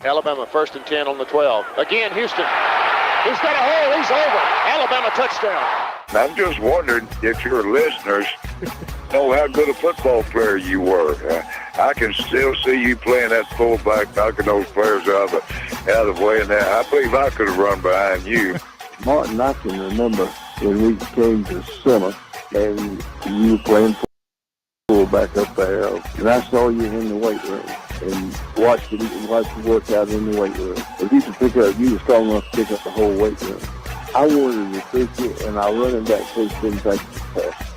Alabama 1st and 10 on the 12. Again, Houston. He's got a hole. He's over. Alabama touchdown. I'm just wondering if your listeners know how good a football player you were. I can still see you playing that fullback, knocking those players out of the way. And I believe I could have run behind you. Martin, I can remember when we came to summer and you were playing fullback up there, and I saw you in the weight room and watched you work out in the weight room. If you were strong enough to pick up the whole weight room. I wanted to recruit you, and our running back coach didn't take the test.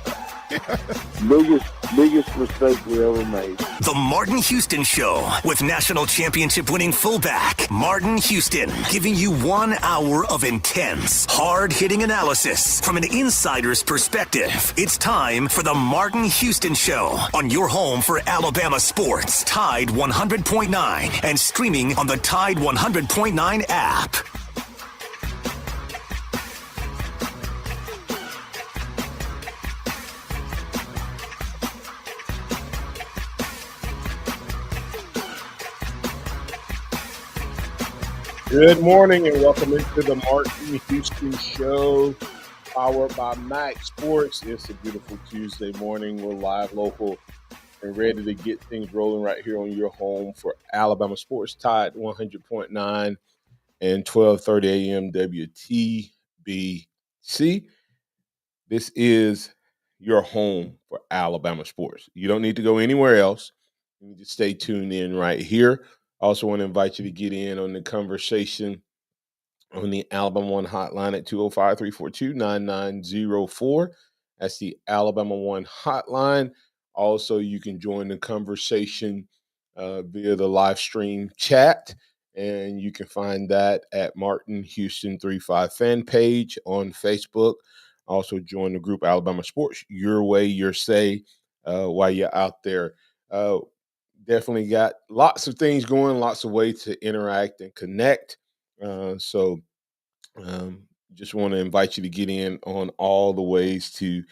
Biggest mistake we ever made. The Martin Houston Show with national championship winning fullback Martin Houston, giving you 1 hour of intense, hard-hitting analysis from an insider's perspective. It's time for the Martin Houston Show on your home for Alabama sports, Tide 100.9, and streaming on the Tide 100.9 app. Good morning and welcome into the Martin Houston Show, powered by MaX Sports. It's a beautiful Tuesday morning. We're live, local, and ready to get things rolling right here on your home for Alabama sports, Tide 100.9 and 12:30 a.m. WTBC. This is your home for Alabama sports. You don't need to go anywhere else. You need to stay tuned in right here. I also want to invite you to get in on the conversation on the Alabama One hotline at 205-342-9904. That's the Alabama One hotline. Also, you can join the conversation via the live stream chat, and you can find that at Martin Houston 35 fan page on Facebook. Also, join the group Alabama Sports, your way, your say, while you're out there. Definitely got lots of things going, lots of ways to interact and connect. Just want to invite you to get in on all the ways to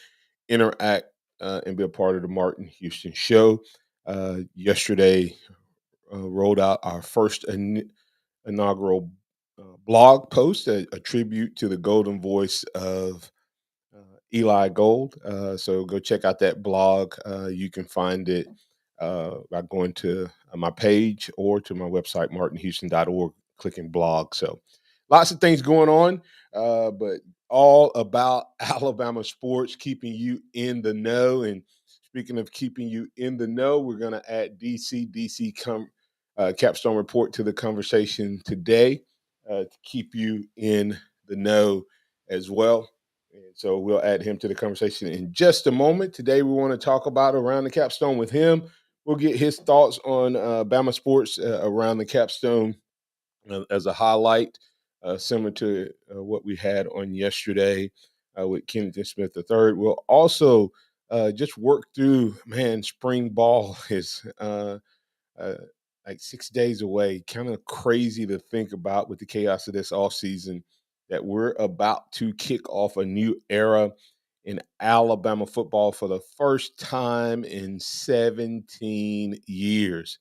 interact and be a part of the Martin Houston Show. Yesterday, rolled out our first inaugural blog post, a tribute to the golden voice of Eli Gold. So go check out that blog. You can find it by going to my page or to my website, martinhouston.org, clicking blog. So lots of things going on, but all about Alabama sports, keeping you in the know. And speaking of keeping you in the know, we're going to add DC Capstone report to the conversation today to keep you in the know as well. And so we'll add him to the conversation in just a moment. Today we want to talk about Around the Capstone with him. We'll get his thoughts on Bama sports around the Capstone as a highlight, similar to what we had on yesterday with Kennington Smith III. We'll also just work through, spring ball is like 6 days away. Kind of crazy to think about with the chaos of this offseason that we're about to kick off a new era in Alabama football for the first time in 17 years.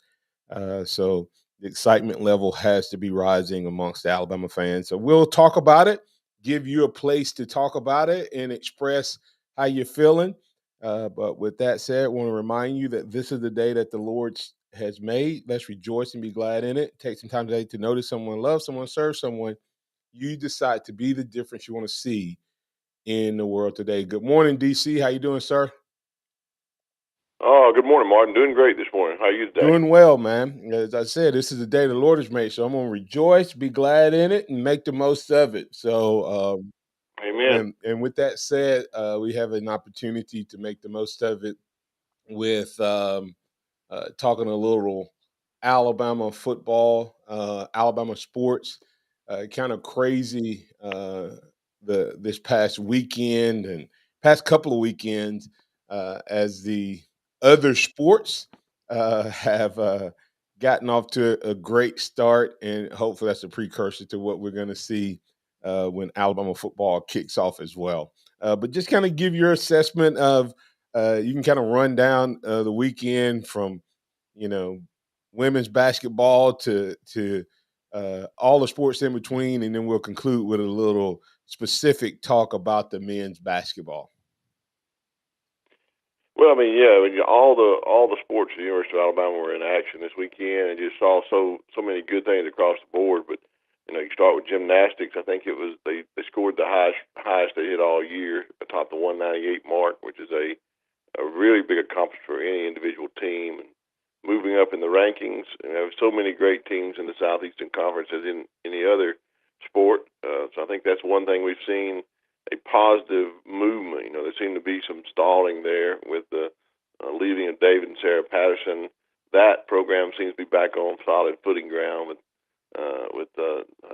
So the excitement level has to be rising amongst Alabama fans. So we'll talk about it, give you a place to talk about it and express how you're feeling. But with that said, I want to remind you that this is the day that the Lord has made. Let's rejoice and be glad in it. Take some time today to notice someone, love someone, serve someone. You decide to be the difference you want to see in the world today. Good morning, DC. How you doing, sir? Oh, good morning, Martin. Doing great this morning. How are you today? Doing well, man. As I said, this is the day the Lord has made, so I'm going to rejoice, be glad in it, and make the most of it. So, Amen. And with that said, we have an opportunity to make the most of it with talking a little Alabama football, Alabama sports. Kind of crazy this past weekend and past couple of weekends as the other sports have gotten off to a great start, and hopefully that's a precursor to what we're going to see when Alabama football kicks off as well. But just kind of give your assessment of you can kind of run down the weekend from women's basketball to all the sports in between, and then we'll conclude with a little specific talk about the men's basketball. Well, I mean, yeah, all the sports at the University of Alabama were in action this weekend, and just saw so many good things across the board. But you start with gymnastics. I think it was they scored the highest they hit all year, atop the 198 mark, which is a really big accomplishment for any individual team. And moving up in the rankings, and have so many great teams in the Southeastern Conference as in any other sport. So I think that's one thing we've seen, a positive movement. There seemed to be some stalling there with the leaving of David and Sarah Patterson. That program seems to be back on solid footing ground with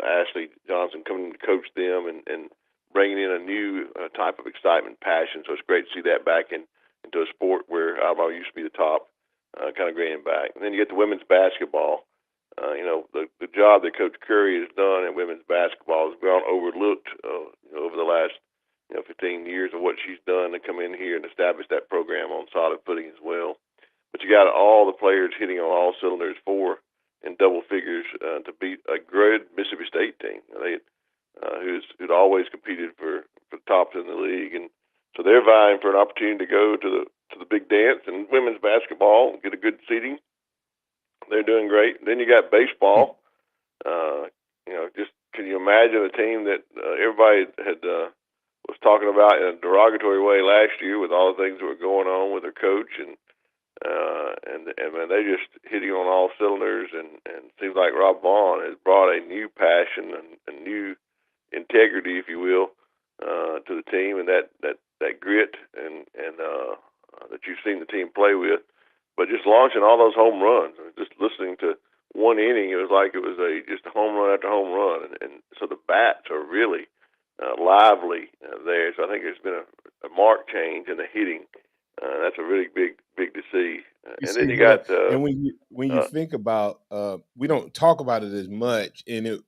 Ashley Johnson coming to coach them and bringing in a new type of excitement, passion. So it's great to see that back into a sport where Alabama used to be the top, kind of bringing back. And then you get the women's basketball. The job that Coach Curry has done in women's basketball has gone overlooked over the last 15 years of what she's done to come in here and establish that program on solid footing as well. But you got all the players hitting on all cylinders, four in double figures, to beat a good Mississippi State team. Who'd always competed for tops in the league, and so they're vying for an opportunity to go to the big dance in women's basketball and get a good seating. They're doing great. Then you got baseball. Just can you imagine a team that everybody had was talking about in a derogatory way last year with all the things that were going on with their coach and man, they just hitting on all cylinders, and it seems like Rob Vaughn has brought a new passion and a new integrity, if you will, to the team, and that grit and that you've seen the team play with. But just launching all those home runs, just listening to one inning, it was like it was just a home run after home run, and so the bats are really lively there. So I think there's been a marked change in the hitting. That's a really big to see. And then you got and when you think about, we don't talk about it as much, and it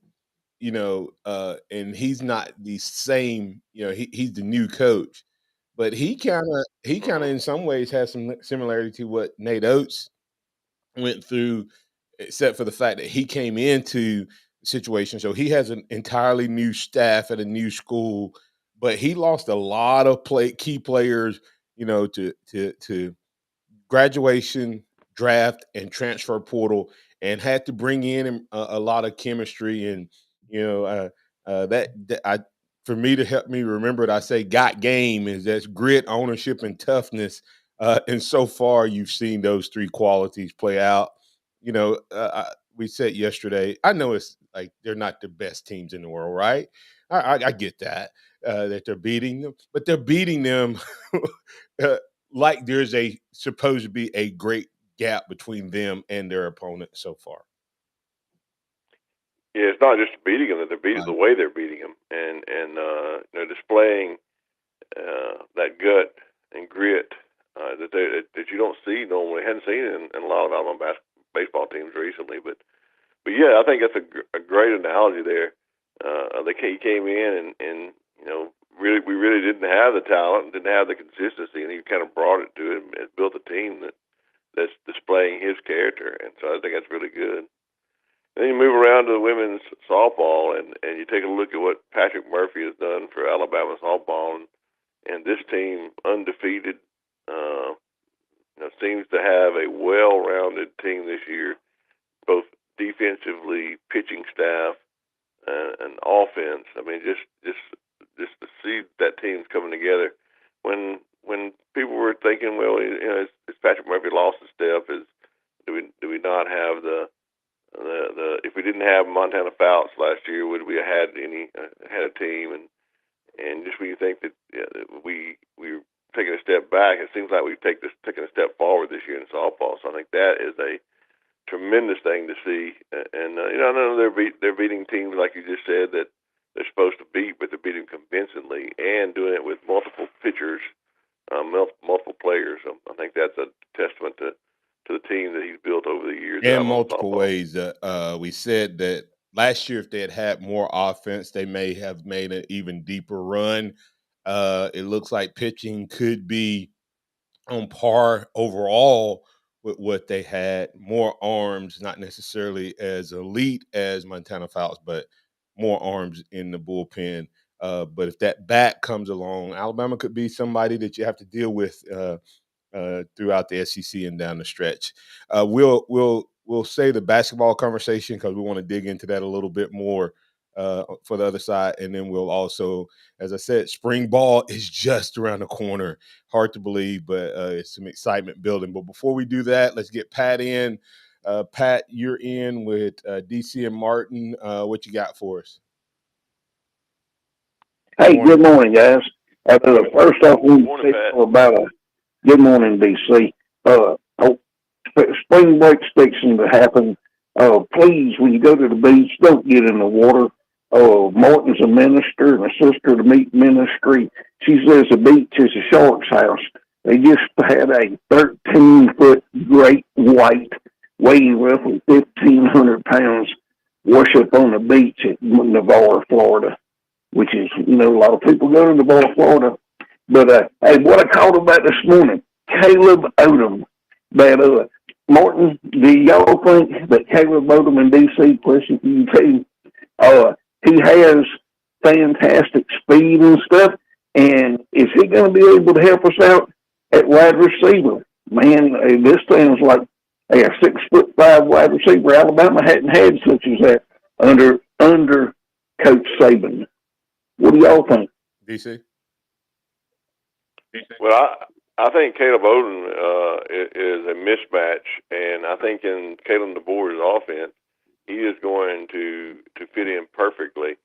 and he's not the same. He's the new coach, but he kind of in some ways has some similarity to what Nate Oates went through, except for the fact that he came into the situation. So he has an entirely new staff at a new school, but he lost a lot of key players, to graduation, draft, and transfer portal, and had to bring in a lot of chemistry. And for me to help me remember it, I say got game is that's grit, ownership, and toughness. And so far, you've seen those three qualities play out. We said yesterday, I know it's like they're not the best teams in the world, right? I get that they're beating them, but they're beating them like there's supposed to be a great gap between them and their opponent so far. Yeah, it's not just beating them; that they're beating Right. the way they're beating them, and displaying that gut and grit that you don't see normally. Hadn't seen in a lot of Alabama baseball teams recently, but yeah, I think that's a great analogy there. He came in and we really didn't have the talent, didn't have the consistency, and he kind of brought it to it and built a team that's displaying his character, and so I think that's really good. And then you move around to the women's softball, and you take a look at what Patrick Murphy has done for Alabama softball, and this team, undefeated, seems to have a well-rounded team this year, both defensively, pitching staff, and offense. I mean, just to see that team's coming together. When people were thinking, well, is Patrick Murphy lost a step? Do we not have the if we didn't have Montana Fouts last year, would we have had a team? And just when you think that we're taking a step back, it seems like we've taken a step forward this year in softball. So I think that is a tremendous thing to see. And I know they're beating teams like you just said that they're supposed to beat, but they're beating convincingly and doing it with multiple pitchers, multiple players. So I think that's a testament to the team that he's built over the years. In multiple ways. We said that last year, if they had had more offense, they may have made an even deeper run. It looks like pitching could be on par overall with what they had. More arms, not necessarily as elite as Montana Fouts, but more arms in the bullpen. But if that bat comes along, Alabama could be somebody that you have to deal with throughout the SEC and down the stretch. We'll say the basketball conversation because we want to dig into that a little bit more for the other side, and then we'll also, as I said, spring ball is just around the corner. Hard to believe, but it's some excitement building. But before we do that, let's get Pat in. Pat, you're in with DC and Martin. What you got for us? Hey, good morning, guys. First off, we want to say about good morning, DC. Spring break's fixing to happen. Please, when you go to the beach, don't get in the water. Martin's a minister and a sister to meet ministry. She says the beach is a shark's house. They just had a 13-foot great white weighing roughly 1,500 pounds wash up on the beach at Navarre, Florida, which is, a lot of people go to Navarre, Florida. But, hey, what I called about this morning, Caleb Odom. That, Martin, do y'all think that Caleb Odom in D.C., question for you too, he has fantastic speed and stuff, and is he going to be able to help us out at wide receiver? Man, this sounds like a 6'5" wide receiver. Alabama hadn't had such as that under Coach Saban. What do y'all think? DC? Well, I think Caleb Odom is a mismatch, and I think in Caleb DeBoer's offense, he is going to fit in perfectly.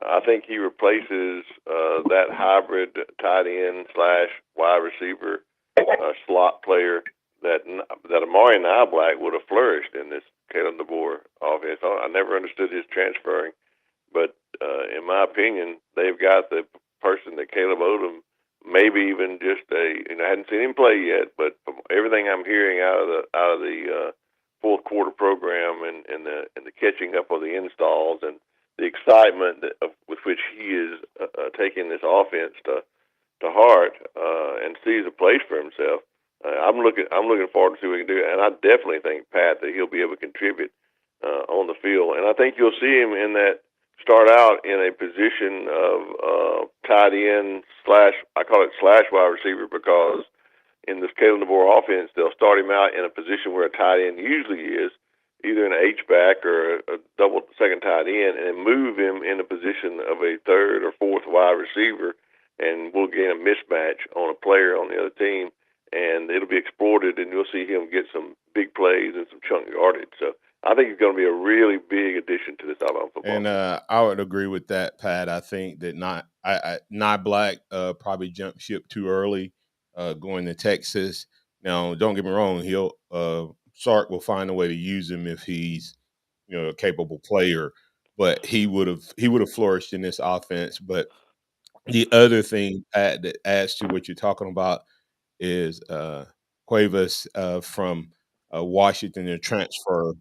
I think he replaces that hybrid tight end / wide receiver slot player that Amari Niblack would have flourished in this Caleb DeBoer offense. I never understood his transferring, but in my opinion, they've got the person that Caleb Odom, maybe even just I hadn't seen him play yet, but from everything I'm hearing out of the fourth quarter program and the catching up of the installs and the excitement with which he is taking this offense to heart and sees a place for himself. I'm looking forward to see what he can do, and I definitely think, Pat, that he'll be able to contribute on the field, and I think you'll see him in that start out in a position of tight end / I call it / wide receiver, because in this Caleb DeBoer offense, they'll start him out in a position where a tight end usually is, either an H-back or a double second tight end, and move him in a position of a third or fourth wide receiver, and we'll get a mismatch on a player on the other team, and it'll be exploited, and you'll see him get some big plays and some chunk yardage. So I think it's going to be a really big addition to this Alabama football team. And I would agree with that, Pat. I think that Niblack probably jumped ship too early going to Texas. Now, don't get me wrong, Sark will find a way to use him if he's a capable player, but he would have flourished in this offense. But the other thing, Pat, that adds to what you're talking about is Cuevas from Washington, their transfer.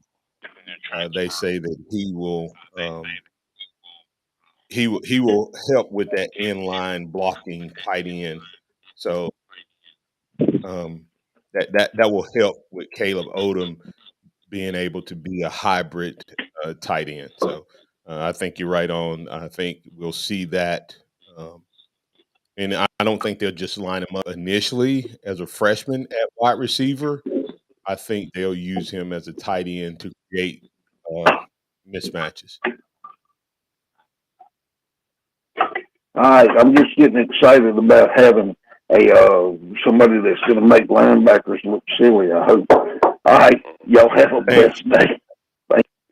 They say that he will help with that inline blocking tight end. So that will help with Caleb Odom being able to be a hybrid tight end. So I think you're right on. I think we'll see that. And I don't think they'll just line him up initially as a freshman at wide receiver. I think they'll use him as a tight end to create mismatches. All right, I'm just getting excited about having somebody that's going to make linebackers look silly, I hope. All right, y'all have a blessed day.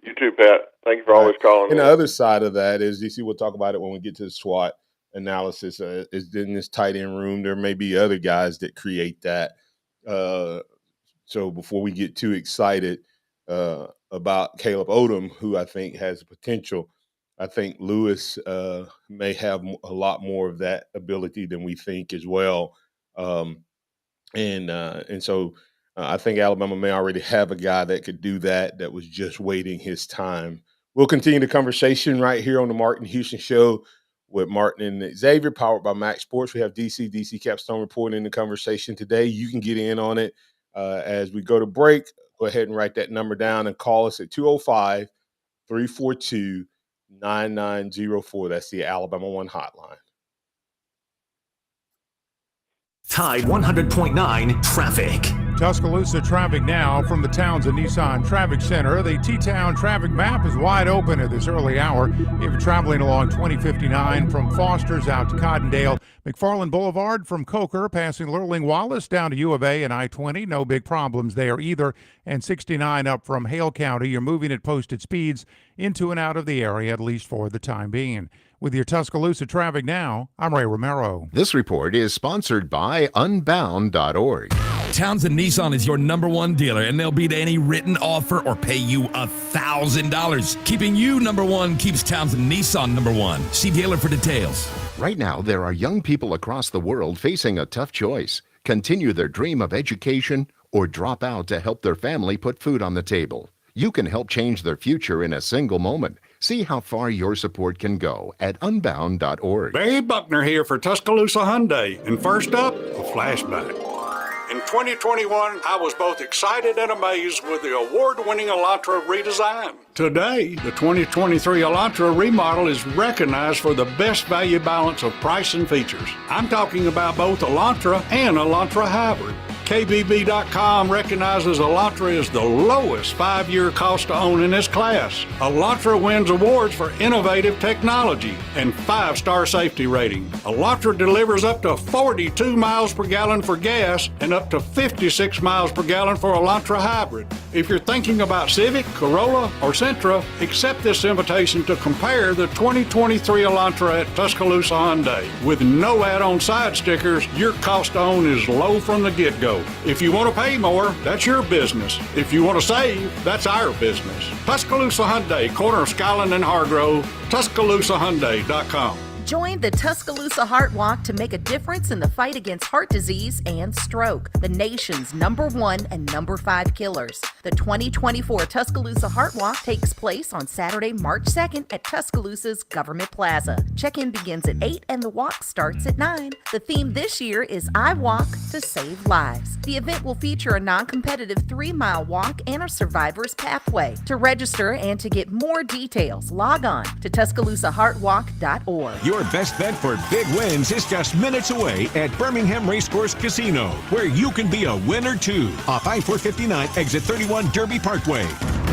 You too, Pat. Thank you for always calling. And the other side of that is, DC, we'll talk about it when we get to the SWOT analysis. Is in this tight end room, there may be other guys that create that. So before we get too excited about Caleb Odom, who I think has potential, I think Lewis may have a lot more of that ability than we think as well. And so I think Alabama may already have a guy that could do that was just waiting his time. We'll continue the conversation right here on the Martin Houston Show with Martin and Xavier, powered by MaX Sports. We have DC Capstone reporting in the conversation today. You can get in on it. As we go to break, go ahead and write that number down and call us at 205-342-9904. That's the Alabama One hotline. Tide 100.9 traffic. Tuscaloosa traffic now from the Townsend Nissan Traffic Center. The T-Town traffic map is wide open at this early hour. If you're traveling along 2059 from Foster's out to Cottondale, McFarland Boulevard from Coker, passing Lurling Wallace down to U of A and I-20. No big problems there either. And 69 up from Hale County. You're moving at posted speeds into and out of the area, at least for the time being. With your Tuscaloosa traffic now, I'm Ray Romero. This report is sponsored by Unbound.org. Townsend Nissan is your #1 dealer, and they'll beat any written offer or pay you $1,000. Keeping you #1 keeps Townsend Nissan #1. See dealer for details. Right now, there are young people across the world facing a tough choice: continue their dream of education or drop out to help their family put food on the table. You can help change their future in a single moment. See how far your support can go at Unbound.org. Barry Buckner here for Tuscaloosa Hyundai. And first up, a flashback. In 2021, I was both excited and amazed with the award-winning Elantra redesign. Today, the 2023 Elantra remodel is recognized for the best value balance of price and features. I'm talking about both Elantra and Elantra Hybrid. KBB.com recognizes Elantra as the lowest 5-year cost to own in its class. Elantra wins awards for innovative technology and 5-star safety rating. Elantra delivers up to 42 miles per gallon for gas and up to 56 miles per gallon for Elantra Hybrid. If you're thinking about Civic, Corolla, or Sentra, accept this invitation to compare the 2023 Elantra at Tuscaloosa Hyundai. With no add-on side stickers, your cost to own is low from the get-go. If you want to pay more, that's your business. If you want to save, that's our business. Tuscaloosa Hyundai, corner of Skyland and Hargrove, TuscaloosaHyundai.com. Join the Tuscaloosa Heart Walk to make a difference in the fight against heart disease and stroke, the nation's #1 and #5 killers. The 2024 Tuscaloosa Heart Walk takes place on Saturday, March 2nd at Tuscaloosa's Government Plaza. Check-in begins at 8 and the walk starts at 9. The theme this year is I Walk to Save Lives. The event will feature a non-competitive 3-mile walk and a survivor's pathway. To register and to get more details, log on to TuscaloosaHeartWalk.org. Your best bet for big wins is just minutes away at Birmingham Racecourse Casino, where you can be a winner too. Off I-459, exit 31 Derby Parkway.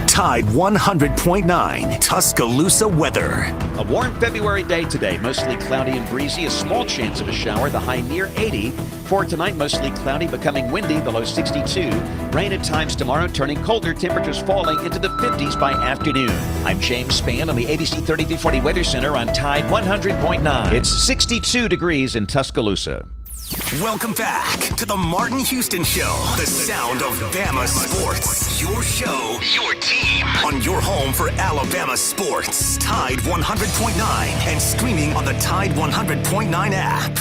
Tide 100.9 Tuscaloosa weather. A warm February day today, mostly cloudy and breezy, a small chance of a shower, the high near 80. For tonight, mostly cloudy, becoming windy, the low 62. Rain at times tomorrow, turning colder, temperatures falling into the 50s by afternoon. I'm James Spann on the ABC 3340 Weather Center on Tide 100.9. It's 62 degrees in Tuscaloosa. Welcome back to the Martin Houston Show, the sound of Bama sports. Your show, your team, on your home for Alabama sports. Tide 100.9 and streaming on the Tide 100.9 app.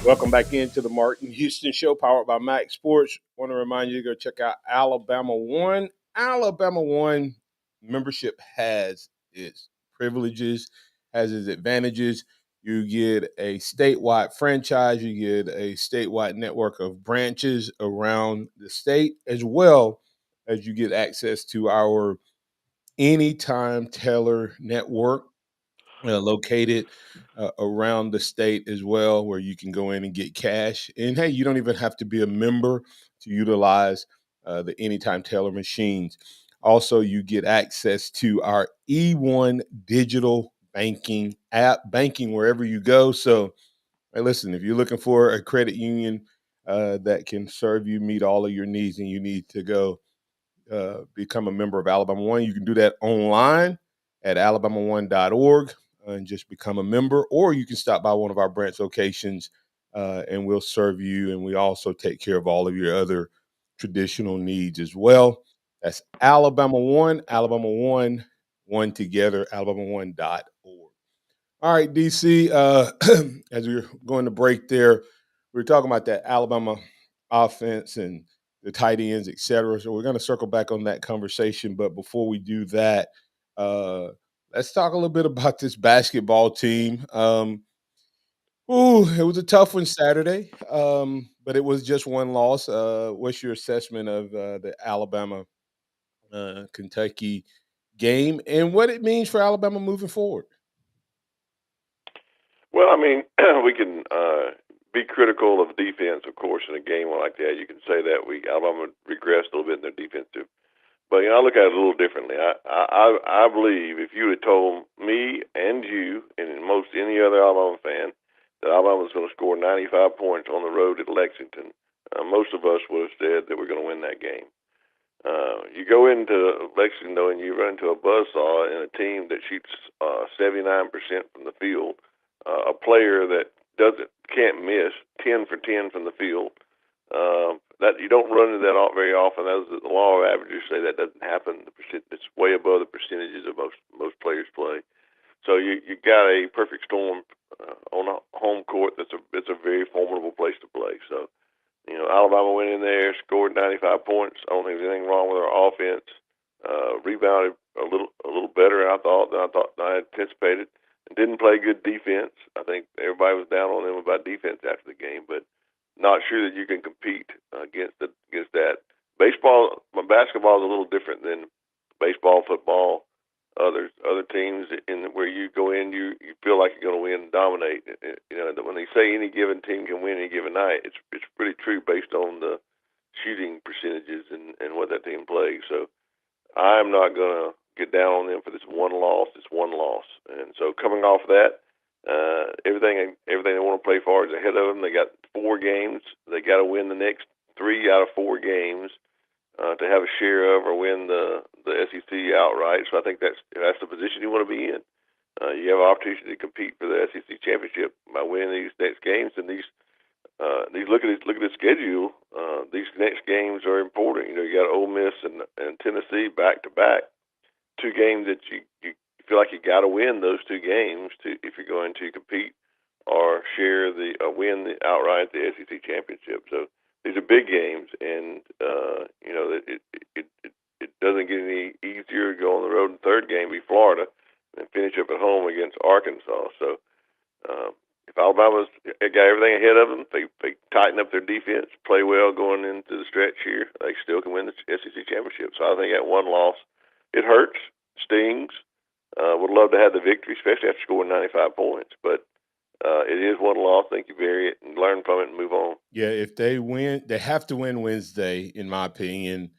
Welcome back into the Martin Houston Show, powered by MaX Sports. Want to remind you to go check out Alabama One. Alabama One membership has its privileges, has its advantages. You get a statewide franchise. You get a statewide network of branches around the state, as well as you get access to our Anytime Teller network, located around the state as well, where you can go in and get cash. And hey, you don't even have to be a member to utilize the Anytime Teller machines. Also, you get access to our E1 digital banking app, banking wherever you go. So, hey, listen, if you're looking for a credit union that can serve you, meet all of your needs, and you need to go become a member of Alabama One, you can do that online at alabama1.org and just become a member, or you can stop by one of our branch locations and we'll serve you. And we also take care of all of your other traditional needs as well. That's Alabama One, Alabama One, one together, alabama1.org. All right, DC. As we were going to break there, we were talking about that Alabama offense and the tight ends, et cetera. So we're going to circle back on that conversation. But before we do that, uh, let's talk a little bit about this basketball team. It was a tough one Saturday, but it was just one loss. What's your assessment of the Alabama Kentucky game and what it means for Alabama moving forward? Well, I mean, we can be critical of defense, of course, in a game like that. You can say that Alabama regressed a little bit in their defensive. But I look at it a little differently. I believe if you had told me and you and most any other Alabama fan that Alabama was going to score 95 points on the road at Lexington, most of us would have said that we're going to win that game. You go into Lexington though, and you run into a buzzsaw in a team that shoots 79% from the field, a player that can't miss 10 for 10 from the field. That you don't run into that very often. As the law of averages say, that doesn't happen. It's way above the percentages of most players play. So you got a perfect storm on a home court. It's a very formidable place to play. So Alabama went in there, scored 95 points. I don't think there's anything wrong with our offense. Rebounded a little better, I thought, than I anticipated. And didn't play good defense. I think everybody was down on them about defense after the game, but not sure that you can compete against that. Basketball is a little different than baseball, football, other teams. Where you go in, you feel like you're going to win and dominate. When they say any given team can win any given night, it's pretty true based on the shooting percentages and what that team plays. So I'm not going to get down on them for this one loss. It's one loss, and so coming off that. Everything they want to play for is ahead of them. They got 4 games. They got to win the next 3 out of 4 games to have a share of or win the SEC outright. So I think that's the position you want to be in. You have an opportunity to compete for the SEC championship by winning these next games. And these look at the schedule. These next games are important. You got Ole Miss and Tennessee back to back. 2 games that you feel like you got to win those 2 games if you're going to compete or share win outright the SEC championship. So these are big games, and it doesn't get any easier to go on the road in the 3rd game, be Florida, and finish up at home against Arkansas. So if Alabama's got everything ahead of them, they tighten up their defense, play well going into the stretch here, they still can win the SEC championship. So I think that one loss, it hurts, stings. Would love to have the victory, especially after scoring 95 points. But it is one loss. I think you bury it and learn from it and move on. Yeah, if they win, they have to win Wednesday, in my opinion.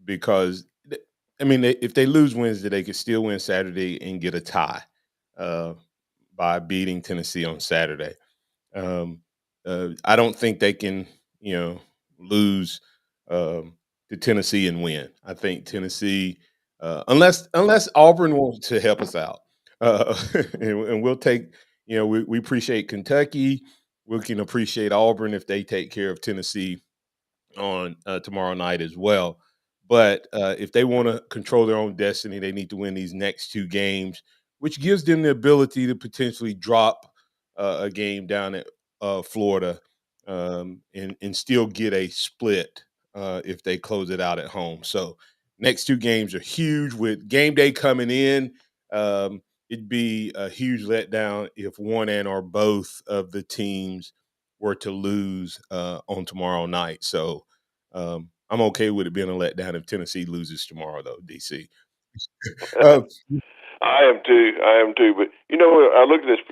Because if they lose Wednesday, they could still win Saturday and get a tie by beating Tennessee on Saturday. I don't think they can, lose to Tennessee and win. I think Tennessee, unless Auburn wants to help us out, and we'll take, we appreciate Kentucky. We can appreciate Auburn if they take care of Tennessee on tomorrow night as well. But if they want to control their own destiny, they need to win these next 2 games, which gives them the ability to potentially drop a game down at Florida and still get a split if they close it out at home. So next 2 games are huge. With game day coming in, it'd be a huge letdown if one and or both of the teams were to lose on tomorrow night. So I'm okay with it being a letdown if Tennessee loses tomorrow, though, DC. I am too. But I looked at this.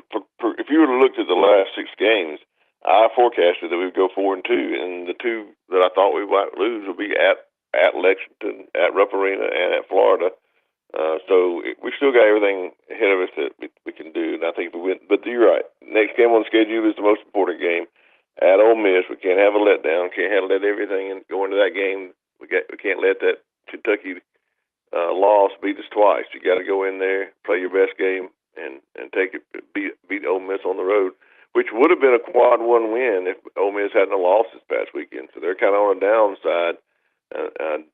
If you would have looked at the last 6 games, I forecasted that we'd go 4-2, and the 2 that I thought we might lose would be at Lexington, at Rupp Arena, and at Florida. So we still got everything ahead of us that we can do, and I think if we win. But you're right. Next game on the schedule is the most important game. At Ole Miss, we can't have a letdown. Can't have let everything go into that game. We can't let that Kentucky loss beat us twice. You got to go in there, play your best game, and take it, beat Ole Miss on the road, which would have been a quad 1 win if Ole Miss hadn't lost this past weekend. So they're kind of on a downside,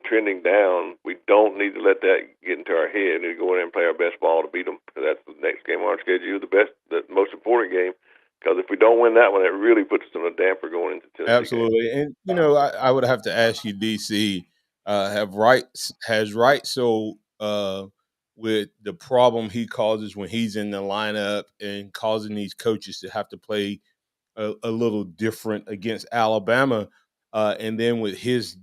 trending down. We don't need to let that get in into our head. We need to go in there and play our best ball to beat them, because that's the next game on our schedule, the most important game. Because if we don't win that one, it really puts us in a damper going into Tennessee. Absolutely. And, I would have to ask you, DC, has Wright so with the problem he causes when he's in the lineup and causing these coaches to have to play a little different against Alabama, and then with he's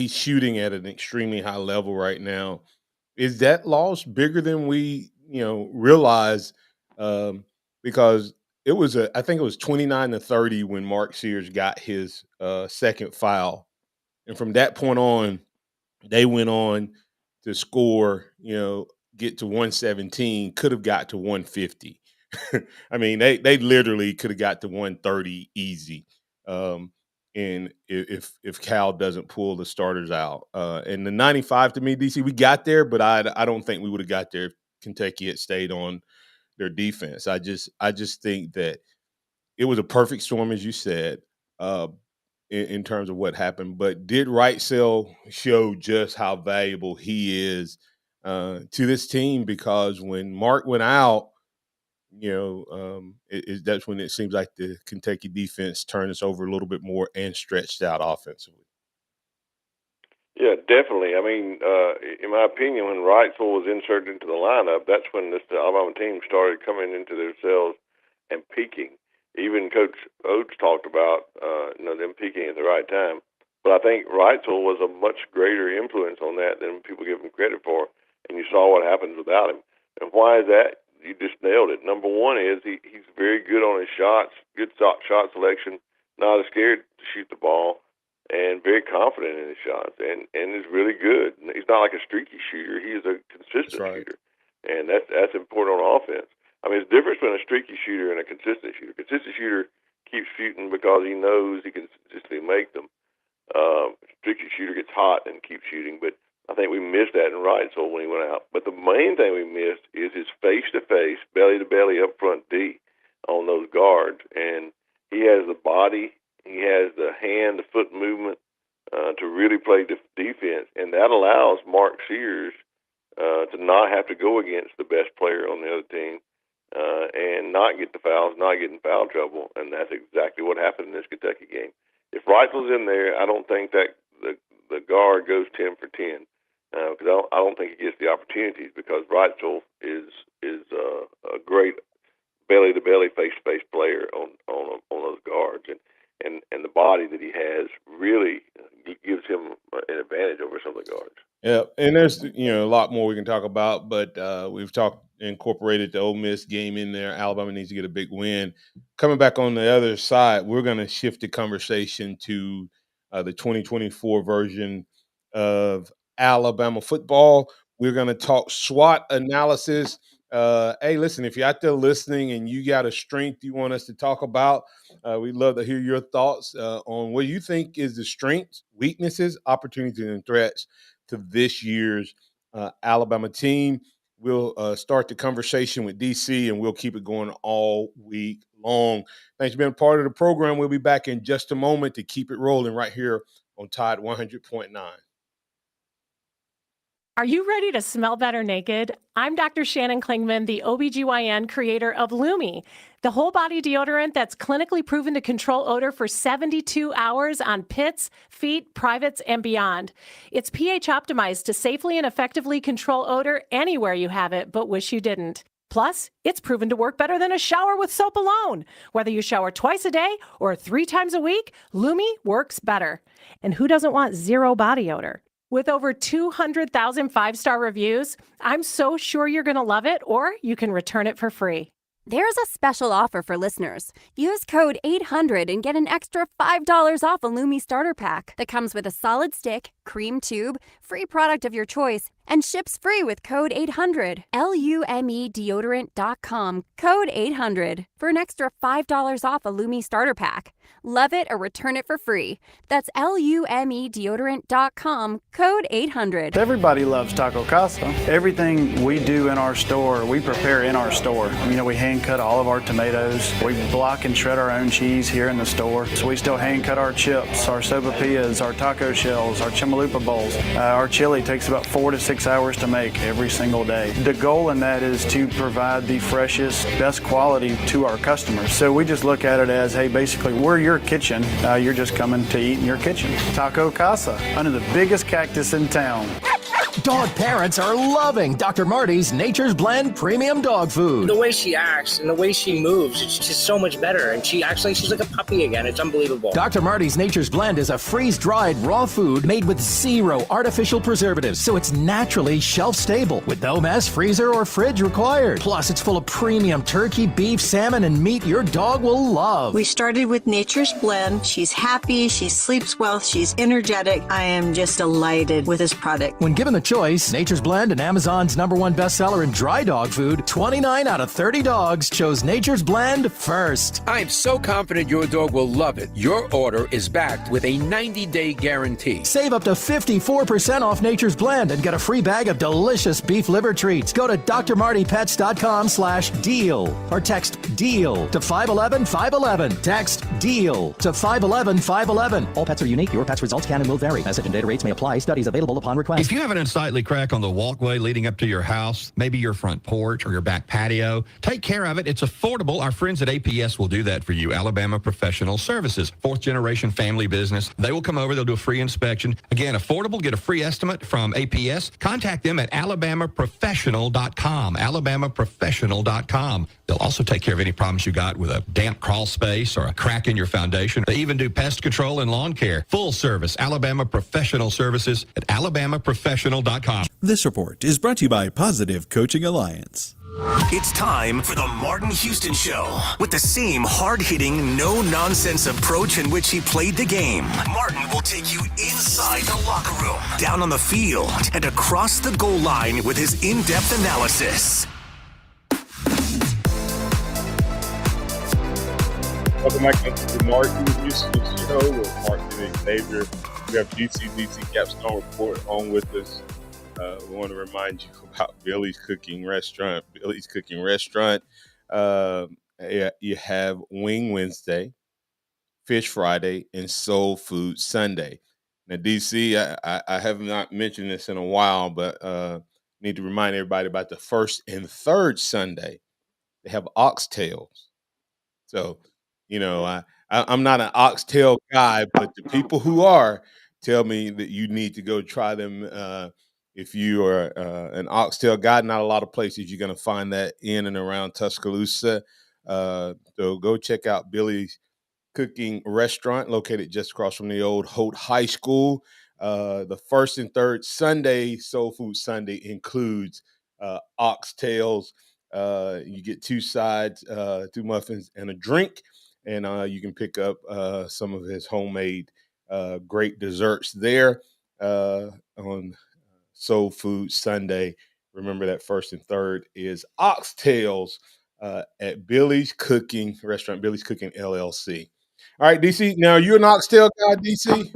shooting at an extremely high level right now. Is that loss bigger than we realize? Because I think it was 29-30 when Mark Sears got his second foul, and from that point on, they went on to score. Get to 117, could have got to 150. I mean, they literally could have got to 130 easy. And if Cal doesn't pull the starters out, and the 95 to me, DC, we got there, but I don't think we would have got there if Kentucky had stayed on their defense. I just think that it was a perfect storm, as you said, in terms of what happened. But did Wrightsell show just how valuable he is to this team? Because when Mark went out, that's when it seems like the Kentucky defense turned us over a little bit more and stretched out offensively. Yeah, definitely. I mean, in my opinion, when Wrightsell was inserted into the lineup, that's when the Alabama team started coming into themselves and peaking. Even Coach Oates talked about them peaking at the right time. But I think Wrightsell was a much greater influence on that than people give him credit for. And you saw what happens without him. And why is that? You just nailed it. Number one is he's very good on his shots, good shot selection, not scared to shoot the ball, and very confident in his shots, and is really good. He's not like a streaky shooter. He is a consistent shooter, and that's important on offense. I mean, there's a difference between a streaky shooter and a consistent shooter. A consistent shooter keeps shooting because he knows he can consistently make them. Streaky shooter gets hot and keeps shooting, but I think we missed that in Wrightsell when he went out. But the main thing we missed is his face-to-face, belly-to-belly up front D on those guards. And he has the body, he has the hand, the foot movement to really play defense. And that allows Mark Sears to not have to go against the best player on the other team and not get the fouls, not get in foul trouble. And that's exactly what happened in this Kentucky game. If Wrightsell's in there, I don't think that the guard goes 10 for 10. Because I don't think he gets the opportunities, because Wrightsell is a great belly-to-belly, face-to-face player on those guards, and the body that he has really gives him an advantage over some of the guards. Yeah, and there's a lot more we can talk about, but we've incorporated the Ole Miss game in there. Alabama needs to get a big win. Coming back on the other side, we're going to shift the conversation to the 2024 version of Alabama football. We're going to talk SWOT analysis. Hey, listen, if you're out there listening and you got a strength you want us to talk about, we'd love to hear your thoughts on what you think is the strengths, weaknesses, opportunities, and threats to this year's Alabama team. We'll start the conversation with DC, and we'll keep it going all week long. Thanks for being a part of the program. We'll be back in just a moment to keep it rolling right here on Tide 100.9. Are you ready to smell better naked? I'm Dr. Shannon Klingman, the OBGYN creator of Lumi, the whole body deodorant that's clinically proven to control odor for 72 hours on pits, feet, privates, and beyond. It's pH optimized to safely and effectively control odor anywhere you have it, but wish you didn't. Plus, it's proven to work better than a shower with soap alone. Whether you shower twice a day or 3 times a week, Lumi works better. And who doesn't want zero body odor? With over 200,000 5-star reviews, I'm so sure you're going to love it, or you can return it for free. There's a special offer for listeners. Use code 800 and get an extra $5 off a Lumi starter pack that comes with a solid stick, cream tube, free product of your choice, And ships free with code 800. LUMEdeodorant.com, code 800 for an extra $5 off a Lumi starter pack. Love it or return it for free. That's LUMEdeodorant.com, code 800. Everybody loves Taco Casa. Everything we do in our store, we prepare in our store. You know, we hand cut all of our tomatoes. We block and shred our own cheese here in the store. So we still hand cut our chips, our sopapillas, our taco shells, our chimalupa bowls. Our chili takes about 4 to 6 hours to make every single day. The goal in that is to provide the freshest, best quality to our customers. So we just look at it as, hey, basically, we're your kitchen. You're just coming to eat in your kitchen. Taco Casa, under the biggest cactus in town. Dog parents are loving Dr. Marty's Nature's Blend Premium Dog Food. The way she acts and the way she moves, it's just so much better. And she's like a puppy again. It's unbelievable. Dr. Marty's Nature's Blend is a freeze-dried raw food made with 0 artificial preservatives, so it's naturally shelf-stable with no mess, freezer, or fridge required. Plus, it's full of premium turkey, beef, salmon, and meat your dog will love. We started with Nature's Blend. She's happy, she sleeps well, she's energetic. I am just delighted with this product. When given the choice, Nature's Blend and Amazon's #1 bestseller in dry dog food, 29 out of 30 dogs chose Nature's Blend first. I am so confident your dog will love it. Your order is backed with a 90-day guarantee. Save up to 54% off Nature's Blend and get a free bag of delicious beef liver treats. Go to drmartypets.com/deal or text DEAL to 511-511. Text DEAL to 511-511. All pets are unique. Your pet's results can and will vary. Message and data rates may apply. Studies available upon request. If you have an unsightly crack on the walkway leading up to your house, maybe your front porch or your back patio, take care of it. It's affordable. Our friends at APS will do that for you. Alabama Professional Services, 4th-generation family business. They will come over. They'll do a free inspection. Again, affordable. Get a free estimate from APS. Contact them at alabamaprofessional.com. alabamaprofessional.com. They'll also take care of any problems you got with a damp crawl space or a crack in your foundation. They even do pest control and lawn care. Full service. Alabama Professional Services at alabamaprofessional.com. This report is brought to you by Positive Coaching Alliance. It's time for the Martin Houston Show. With the same hard-hitting, no-nonsense approach in which he played the game, Martin will take you inside the locker room, down on the field, and across the goal line with his in-depth analysis. Welcome back to the Martin Houston Show with Martin and Xavier. We have GCDC Capstone report on with us. We want to remind you about Billy's Cooking Restaurant. Billy's Cooking Restaurant. You have Wing Wednesday, Fish Friday, and Soul Food Sunday. Now, DC, I have not mentioned this in a while, but need to remind everybody about the first and third Sunday. They have oxtails. So, you know, I'm not an oxtail guy, but the people who are tell me that you need to go try them. If you are an oxtail guy, not a lot of places you're going to find that in and around Tuscaloosa. So go check out Billy's Cooking Restaurant, located just across from the old Holt High School. The first and third Sunday, Soul Food Sunday, includes oxtails. You get 2 sides, 2 muffins, and a drink. And you can pick up some of his homemade great desserts there on Soul Food Sunday. Remember that first and third is oxtails at Billy's Cooking Restaurant, Billy's Cooking LLC. All right, DC. Now, you're an oxtail guy, DC?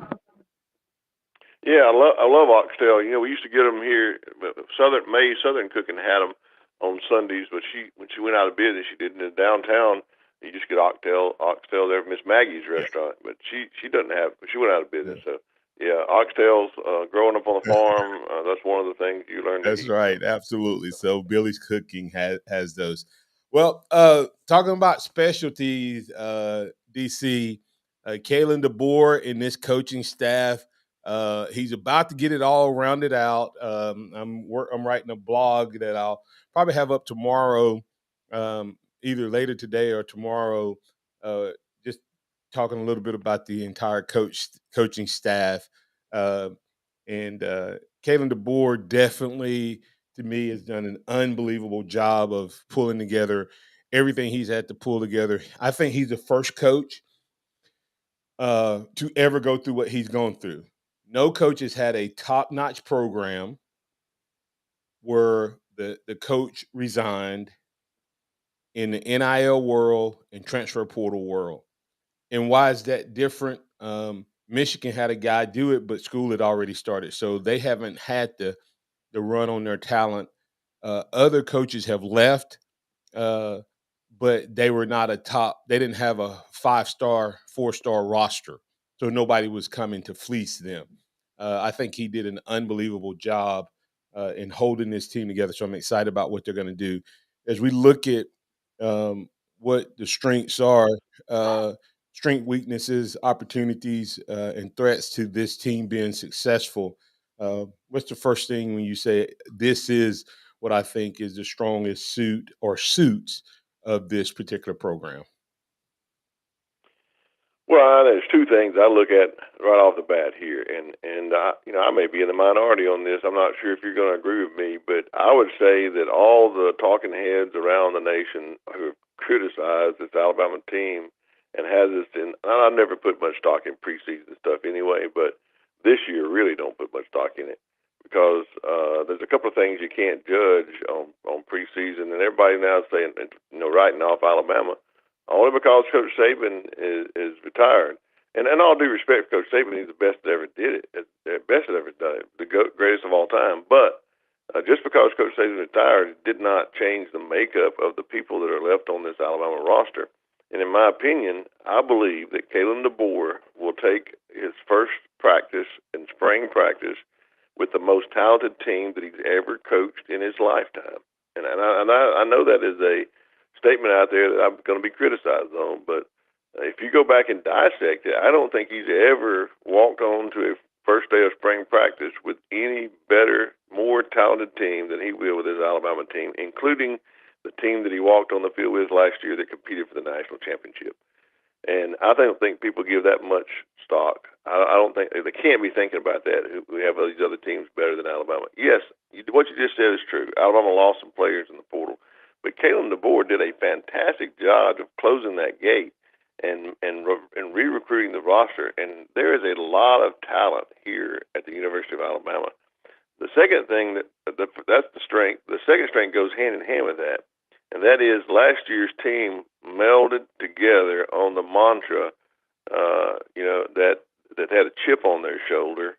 Yeah, I love oxtail. You know, we used to get them here. Southern Cooking had them on Sundays, but when she went out of business, she did in the downtown. You just get oxtail there from Miss Maggie's restaurant, but she doesn't have. She went out of business, so. Yeah, oxtails, growing up on the farm, that's one of the things you learn to eat. That's right, absolutely. So Billy's Cooking has those. Well, talking about specialties, DC, Kalen DeBoer and this coaching staff, he's about to get it all rounded out. I'm writing a blog that I'll probably have up tomorrow, either later today or tomorrow, just talking a little bit about the entire coaching staff. And Kalen DeBoer definitely, to me, has done an unbelievable job of pulling together everything he's had to pull together. I think he's the first coach to ever go through what he's gone through. No coach has had a top-notch program where the coach resigned in the NIL world and transfer portal world. And why is that different? Michigan had a guy do it, but school had already started, so they haven't had the run on their talent. Other coaches have left, uh, but they were not a top. They didn't have a 5-star, 4-star roster, so nobody was coming to fleece them. I think he did an unbelievable job in holding this team together. So I'm excited about what they're going to do as we look at what the strengths are, strength, weaknesses, opportunities, and threats to this team being successful. What's the first thing when you say this is what I think is the strongest suit or suits of this particular program? Well, there's two things I look at right off the bat here, and I may be in the minority on this. I'm not sure if you're going to agree with me, but I would say that all the talking heads around the nation who have criticized this Alabama team and has this in. I never put much stock in preseason stuff anyway, but this year really don't put much stock in it because there's a couple of things you can't judge on preseason, and everybody now is saying, writing off Alabama. Only because Coach Saban is retired. And all due respect for Coach Saban, he's the best that ever did it, best that ever done it, the greatest of all time. But just because Coach Saban retired did not change the makeup of the people that are left on this Alabama roster. And in my opinion, I believe that Kalen DeBoer will take his first practice in spring practice with the most talented team that he's ever coached in his lifetime. And I know that is a statement out there that I'm going to be criticized on, but if you go back and dissect it, I don't think he's ever walked on to a first day of spring practice with any better, more talented team than he will with his Alabama team, including the team that he walked on the field with last year that competed for the national championship. And I don't think people give that much stock. I don't think they can't be thinking about that. We have these other teams better than Alabama. Yes, what you just said is true. Alabama lost some players in the portal. But Kalen DeBoer did a fantastic job of closing that gate and re-recruiting the roster. And there is a lot of talent here at the University of Alabama. The second thing that's the strength. The second strength goes hand in hand with that, and that is last year's team melded together on the mantra, that had a chip on their shoulder,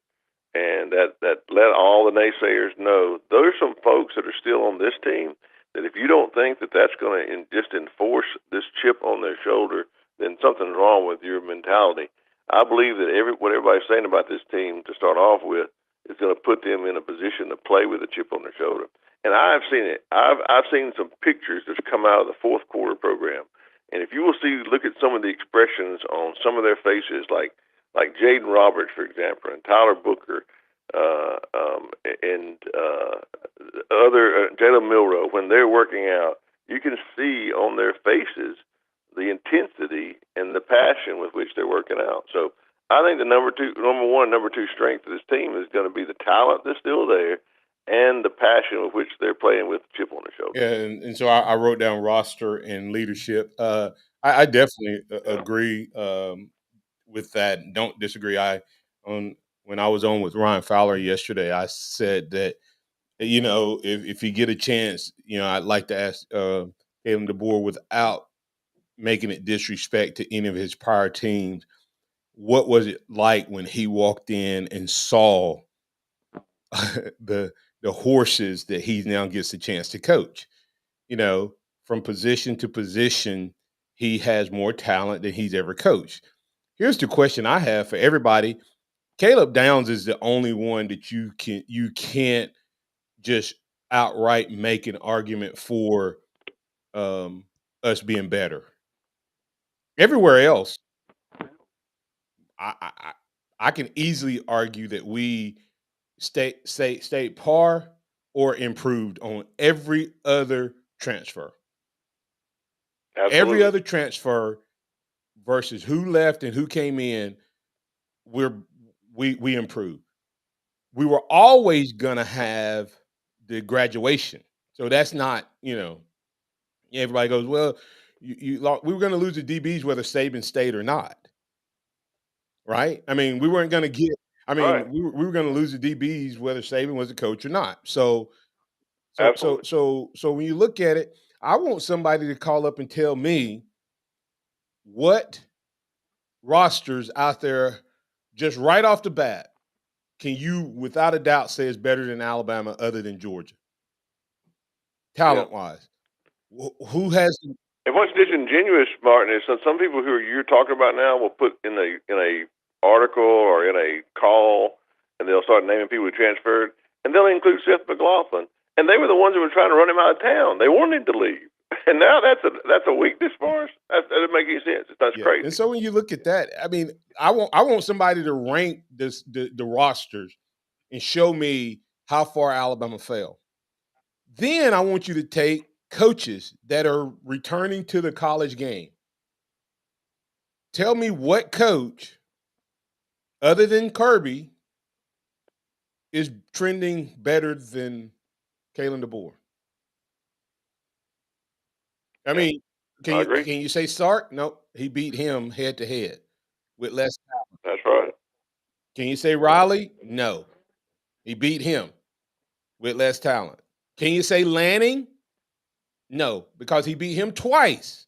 and that let all the naysayers know those are some folks that are still on this team. That if you don't think that that's going to just enforce this chip on their shoulder, then something's wrong with your mentality. I believe that what everybody's saying about this team to start off with is going to put them in a position to play with a chip on their shoulder. And I've seen it. I've seen some pictures that's come out of the fourth quarter program. And if you will look at some of the expressions on some of their faces, like Jaden Roberts, for example, and Tyler Booker, and other Jalen Milroe, when they're working out, you can see on their faces the intensity and the passion with which they're working out. So I think the number two strength of this team is going to be the talent that's still there and the passion with which they're playing with the chip on their shoulder. Yeah, and so I wrote down roster and leadership. I definitely agree with that. Don't disagree. When I was on with Ryan Fowler yesterday, I said that if you get a chance, I'd like to ask Kalen DeBoer without making it disrespect to any of his prior teams. What was it like when he walked in and saw the horses that he now gets a chance to coach? From position to position, he has more talent than he's ever coached. Here's the question I have for everybody. Caleb Downs is the only one that you can't just outright make an argument for us being better. Everywhere else, I can easily argue that we stayed par or improved on every other transfer. Absolutely. Every other transfer versus who left and who came in, we improved. We were always gonna have the graduation, so that's not everybody goes, well, we were going to lose the DBs whether Saban stayed or not, right? I mean, we weren't going to get. I mean, Right. we were going to lose the DBs whether Saban was the coach or not. So Absolutely. So when you look at it, I want somebody to call up and tell me what rosters out there, just right off the bat, can you, without a doubt, say is better than Alabama other than Georgia, Yeah. talent-wise? Who has And what's disingenuous, Martin, is that some people who you're talking about now will put in a article or in a call, and they'll start naming people who transferred, and they'll include Seth McLaughlin, and they were the ones who were trying to run him out of town. They wanted him to leave, and now that's a weakness for us. That doesn't make any sense. That's crazy. And so when you look at that, I mean, I want somebody to rank the rosters and show me how far Alabama fell. Then I want you to take coaches that are returning to the college game. Tell me what coach, other than Kirby, is trending better than Kalen DeBoer. I mean, I agree. can you say Sark? No, he beat him head to head with less talent. That's right. Can you say Riley? No, he beat him with less talent. Can you say Lanning? No, because he beat him twice.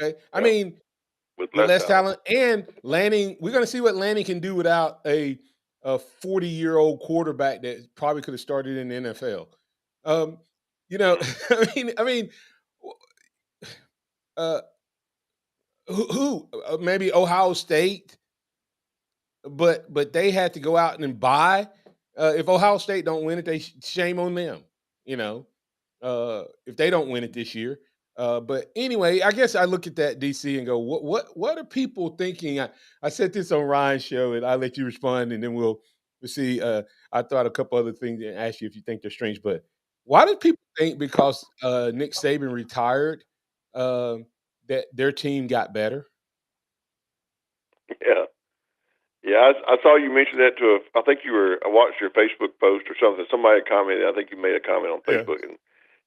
Okay, I mean, with less talent, and Lanning. We're going to see what Lanning can do without a 40-year-old quarterback that probably could have started in the NFL. You know, I mean, who maybe Ohio State, but they had to go out and buy. If Ohio State don't win it, they shame on them. You know, if they don't win it this year. But anyway, I guess I look at that DC and go, what are people thinking? I said this on Ryan's show, and I'll let you respond, and then we'll see. I thought a couple other things and ask you if you think they're strange. But why do people think because Nick Saban retired that their team got better? Yeah. Yeah, I saw you mention that I think I watched your Facebook post or something. Somebody commented, I think you made a comment on Facebook,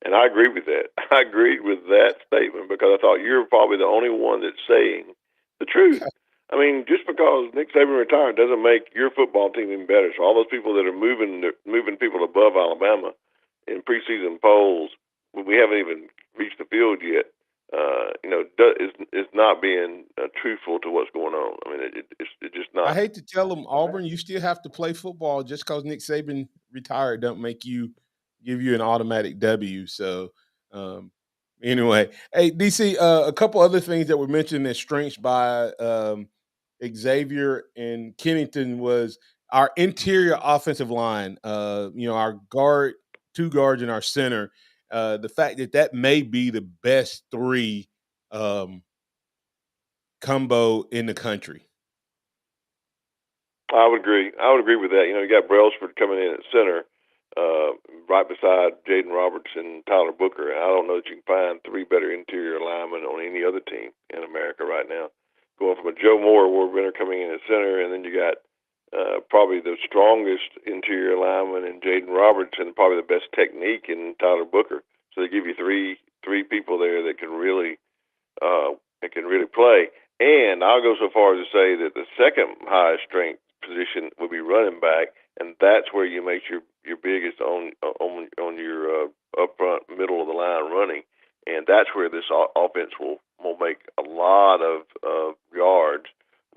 and I agree with that. I agreed with that statement because I thought you're probably the only one that's saying the truth. I mean, just because Nick Saban retired doesn't make your football team any better. So all those people that are moving people above Alabama in preseason polls, when we haven't even reached the field yet, is not being truthful to what's going on. I mean, it's just not. I hate to tell them, Auburn, you still have to play football. Just because Nick Saban retired don't make you give you an automatic W. So anyway, hey DC, a couple other things that were mentioned as strengths by Xavier and Kennington was our interior offensive line. Our two guards, and our center. The fact that may be the best three combo in the country. I would agree. I would agree with that. You got Brailsford coming in at center, right beside Jaden Roberts and Tyler Booker. And I don't know that you can find three better interior linemen on any other team in America right now. Going from a Joe Moore award winner coming in at center, and then you got probably the strongest interior lineman in Jaden Roberts, and probably the best technique in Tyler Booker. So they give you three people there that can really play. And I'll go so far as to say that the second highest strength position would be running back, and that's where you make your biggest on your up front, middle of the line running, and that's where this offense will make a lot of yards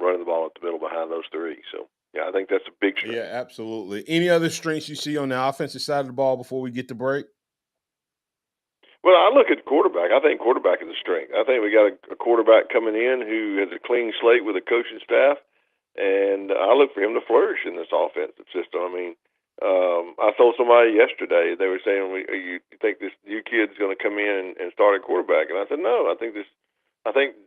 running the ball at the middle behind those three. So yeah, I think that's a big strength. Yeah, absolutely. Any other strengths you see on the offensive side of the ball before we get to break? Well, I look at quarterback. I think quarterback is a strength. I think we got a quarterback coming in who has a clean slate with a coaching staff, and I look for him to flourish in this offensive system. I mean, I told somebody yesterday, they were saying, "You think this new kid's going to come in and start at quarterback?" And I said, "No, I think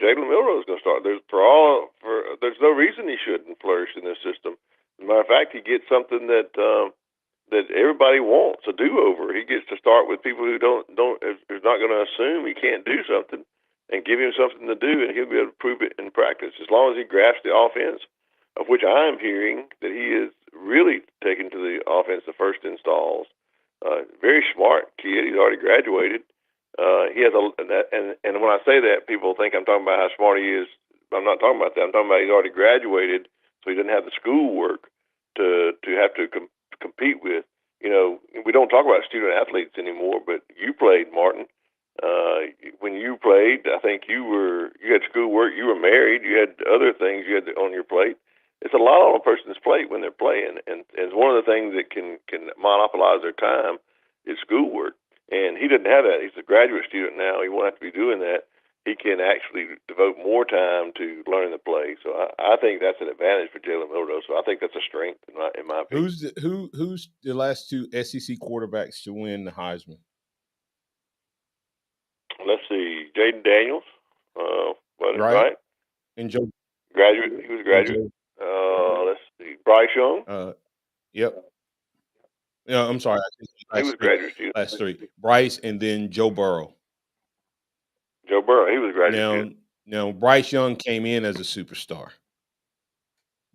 Jalen Milroe is going to start. There's no reason he shouldn't flourish in this system. As a matter of fact, he gets something that everybody wants, a do-over. He gets to start with people who's not going to assume he can't do something, and give him something to do, and he'll be able to prove it in practice. As long as he grasps the offense, of which I'm hearing that he is really taken to the offense the first installs. Very smart kid. He's already graduated. He has and when I say that, people think I'm talking about how smart he is. I'm not talking about that. I'm talking about he's already graduated, so he doesn't have the schoolwork to have to compete with. we don't talk about student athletes anymore, but you played, Martin. When you played, I think you had schoolwork, you were married, you had other things you had on your plate. It's a lot on a person's plate when they're playing, and it's one of the things that can monopolize their time is schoolwork. And he didn't have that. He's a graduate student now. He won't have to be doing that. He can actually devote more time to learning the play. So I think that's an advantage for Jalen Milroe. So I think that's a strength in my opinion. Who's the last two SEC quarterbacks to win the Heisman? Let's see, Jaden Daniels, right? And Joe graduate. He was a graduate. Let's see, Bryce Young. Yep. Yeah, I'm sorry. He was a graduate student. Last three: Bryce, and then Joe Burrow. Joe Burrow, he was a graduate student. Now Bryce Young came in as a superstar.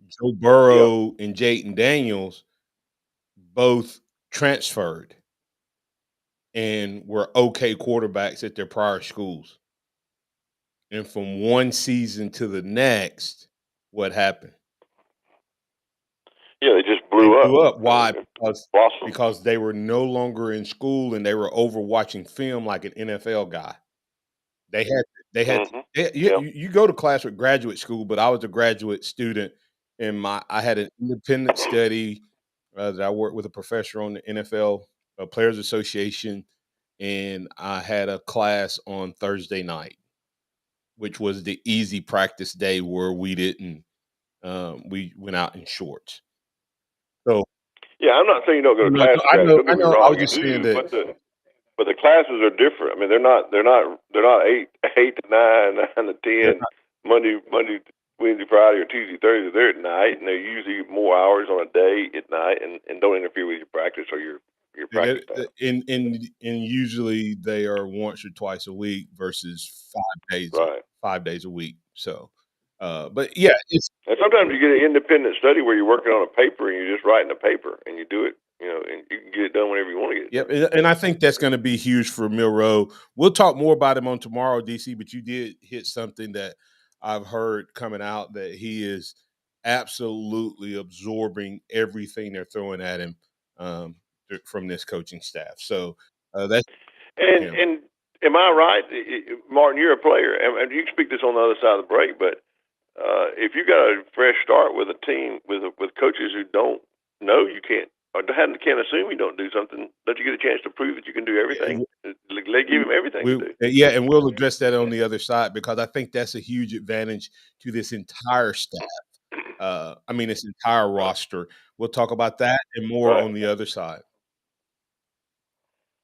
Joe Burrow and Jaden Daniels both transferred and were okay quarterbacks at their prior schools. And from one season to the next, what happened? Yeah, they just blew up. Why? Because they were no longer in school and they were over watching film like an NFL guy. You go to class with graduate school, but I was a graduate student, and I had an independent study that I worked with a professor on the NFL Players Association, and I had a class on Thursday night, which was the easy practice day where we didn't we went out in shorts. So yeah, I'm not saying you don't go to class. I know. I was just saying that. But the classes are different. I mean, they're not 8 to 9, 9 to 10, Monday, Wednesday, Friday, or Tuesday, Thursday. They're at night, and they're usually more hours on a day at night, and don't interfere with your practice or your practice time. And usually they are once or twice a week versus 5 days a week. So, but yeah, and sometimes you get an independent study where you're working on a paper and you're just writing a paper and you do it. And you can get it done whenever you want to get it done. Yep, and I think that's going to be huge for Milroe. We'll talk more about him on tomorrow, DC, but you did hit something that I've heard coming out, that he is absolutely absorbing everything they're throwing at him from this coaching staff. So that's and am I right, Martin? You're a player, and you can speak this on the other side of the break. But if you got a fresh start with a team with coaches who don't know you can't assume you don't do something, don't you get a chance to prove that you can do everything? They give him everything to do. Yeah, and we'll address that on the other side, because I think that's a huge advantage to this entire staff. This entire roster. We'll talk about that and more on the other side.